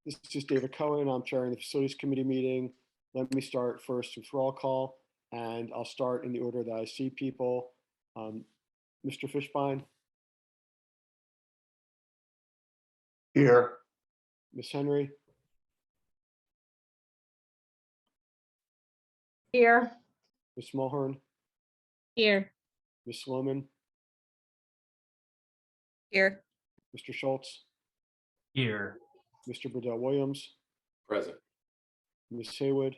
This is David Cohen. I'm chairing the Facilities Committee meeting. Let me start first with roll call, and I'll start in the order that I see people. Mr. Fishbein, Here. Ms. Henry, Here. Ms. Mulhern, Here. Ms. Sloman, Here. Mr. Schultz, Here. Mr. Bedell Williams, Present. Ms. Haywood,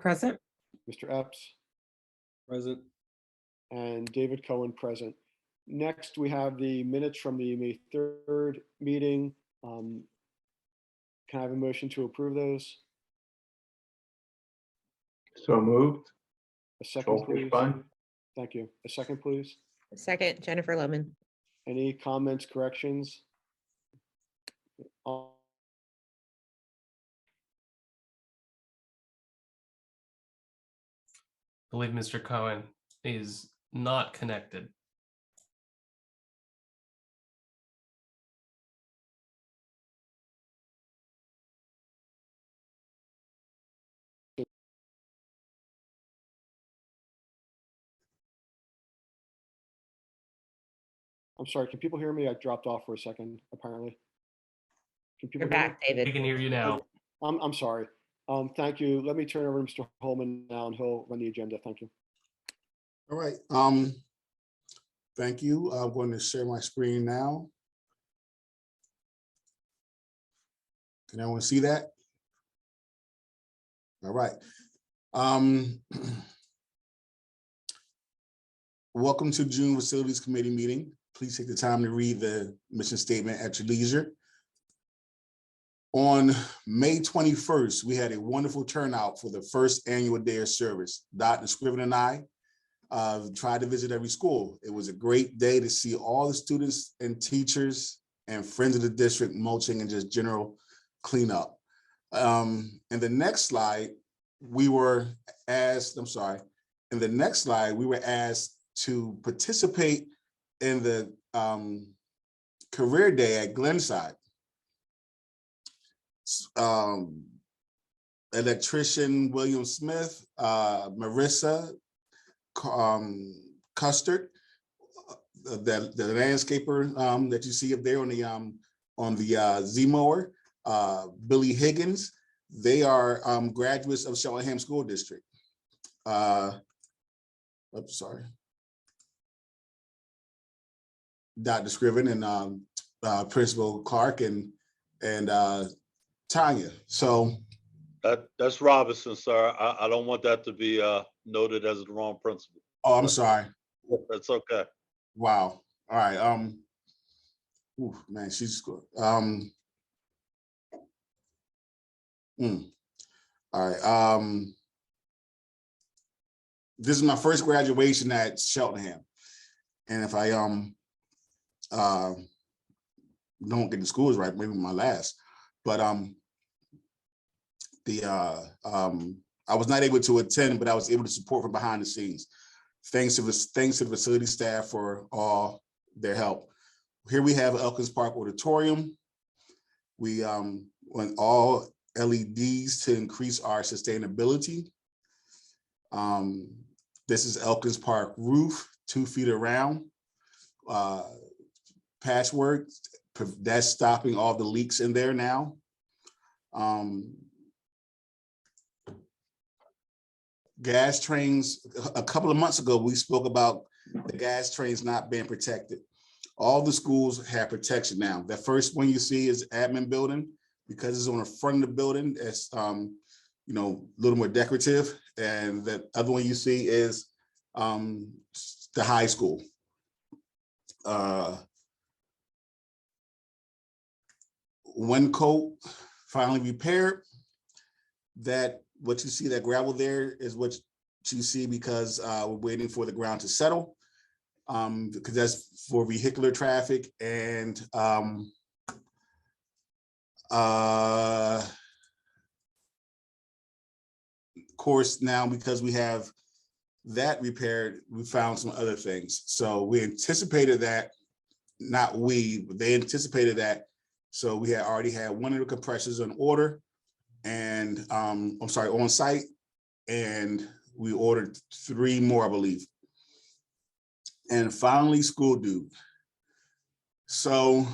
Present. Mr. Epps, Present. and David Cohen present. Next, we have the minutes from the May 3rd meeting. Can I have a motion to approve those? So moved. A second, Joel please. Fishbein. Thank you. A second, please. Second, Jennifer Lohman. Any comments, corrections? Uh, I believe Mr. Cohen is not connected. I'm sorry, can people hear me? I dropped off for a second, apparently. Can people You're hear me? back, David. We can hear you now. I'm sorry. Thank you. Let me turn over to Mr. Holman now, and he'll run the agenda. Thank you. All right. Thank you. I'm going to share my screen now. Can everyone see that? All right. Welcome to June Facilities Committee meeting. Please take the time to read the mission statement at your leisure. On May 21st, we had a wonderful turnout for the first annual day of service. Dr. Scriven and I tried to visit every school. It was a great day to see all the students and teachers and friends of the district mulching and just general cleanup. In the next slide, we were asked, in the next slide, we were asked to participate in the career day at Glenside. Electrician William Smith, Marissa Custard, the landscaper that you see up there on the Z-mower, Billy Higgins. They are graduates of Cheltenham School District. Dr. Scriven and Principal Clark and Tanya. So that's Robinson, sir. I don't want that to be noted as the wrong principal. Oh, I'm sorry. That's okay. Wow. All right. Man, she's good. All right. This is my first graduation at Cheltenham, and if I don't get the schools right, maybe my last. But I was not able to attend, but I was able to support from behind the scenes. Thanks to the facility staff for all their help. Here we have Elkins Park Auditorium. We went all LEDs to increase our sustainability. This is Elkins Park roof, 2 feet around. Patchwork, that's stopping all the leaks in there now. Gas trains, a couple of months ago, we spoke about the gas trains not being protected. All the schools have protection now. The first one you see is admin building, because it's on the front of the building. It's a little more decorative. And the other one you see is the high school. One coat finally repaired. That what you see, that gravel there is what you see because we're waiting for the ground to settle, because that's for vehicular traffic. And of course, now because we have that repaired, we found some other things. So we anticipated that, not we, but they anticipated that So we had already had one of the compressors on order and I'm sorry, on site. And we ordered 3 more, I believe. And finally, school dude. So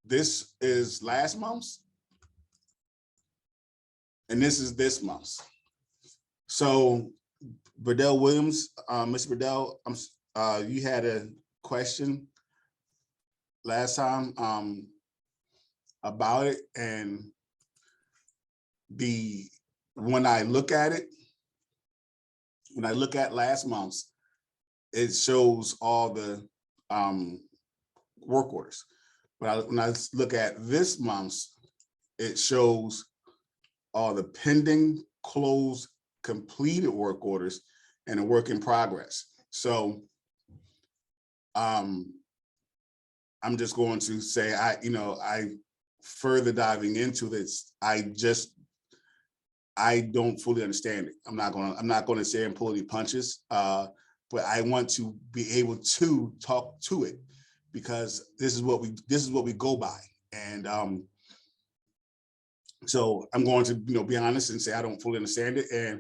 this is last month's, and this is this month's. So Burdell Williams, Mr. Burdell, you had a question last time about it, and when I look at last month's, it shows all the work orders. But when I look at this month's, it shows all the pending, closed, completed work orders and a work in progress. So I'm just going to say, I further diving into this, I don't fully understand it. I'm not going to say I'm pulling any punches, but I want to be able to talk to it because this is what we go by. And so I'm going to be honest and say I don't fully understand it, and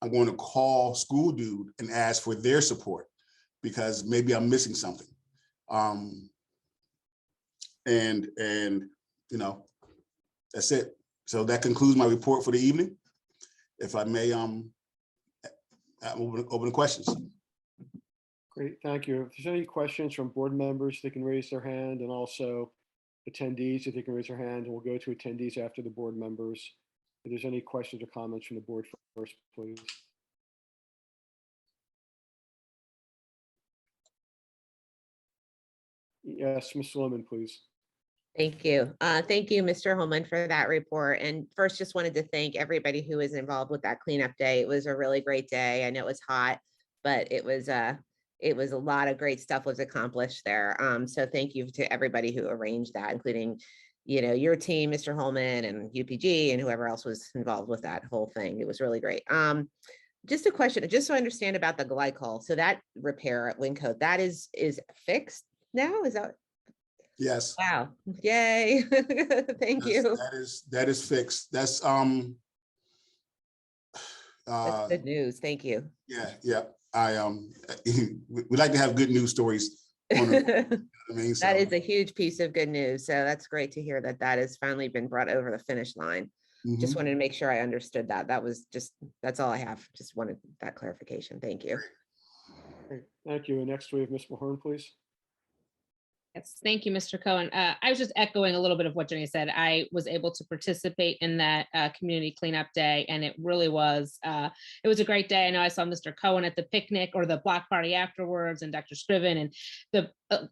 I'm going to call School Dude and ask for their support because maybe I'm missing something. And that's it. So that concludes my report for the evening. If I may, open the questions. Great, thank you. If there's any questions from board members, they can raise their hand, and also attendees, if they can raise their hand, and we'll go to attendees after the board members. If there's any questions or comments from the board first, please. Yes, Ms. Lohman, please. Thank you. Thank you, Mr. Holman, for that report. And first, just wanted to thank everybody who was involved with that cleanup day. It was a really great day. I know it was hot, but it was a lot of great stuff was accomplished there. So thank you to everybody who arranged that, including, your team, Mr. Holman and UPG and whoever else was involved with that whole thing. It was really great. Just a question, just so I understand about the glycol. So that repair at Winco, that is fixed now? Is that? Yes. Wow. Yay. Thank you. That is fixed. That's That's good news. Thank you. Yeah. We like to have good news stories. That is a huge piece of good news. So that's great to hear that has finally been brought over the finish line. Just wanted to make sure I understood that. That's all I have. Just wanted that clarification. Thank you. Great, thank you. And next we have Ms. Mahorn, please. Yes, thank you, Mr. Cohen. I was just echoing a little bit of what Jenny said. I was able to participate in that community cleanup day, and it really was, it was a great day. I know I saw Mr. Cohen at the picnic or the block party afterwards, and Dr. Scriven, and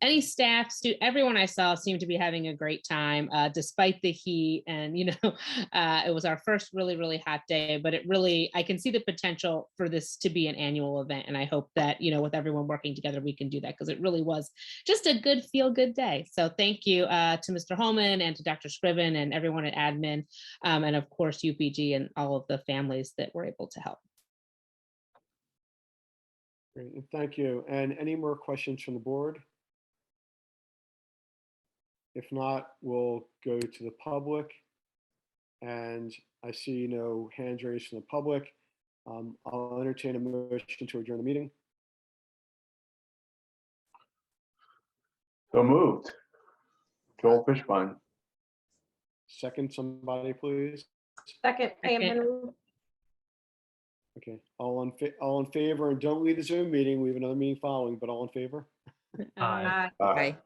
any staff, everyone I saw seemed to be having a great time, despite the heat. And, it was our first really, really hot day, but I can see the potential for this to be an annual event. And I hope that, with everyone working together, we can do that, because it really was just a good day. So thank you to Mr. Holman and to Dr. Scriven and everyone at admin, and of course UPG and all of the families that were able to help. Great, and thank you. And any more questions from the board? If not, we'll go to the public. And I see no hands raised from the public. I'll entertain a motion to adjourn the meeting. So moved. Joel Fishbein. Second, somebody, please. Second, Pam Henry. Okay, all in favor, and don't leave the Zoom meeting. We have another meeting following, but all in favor? Aye. Bye.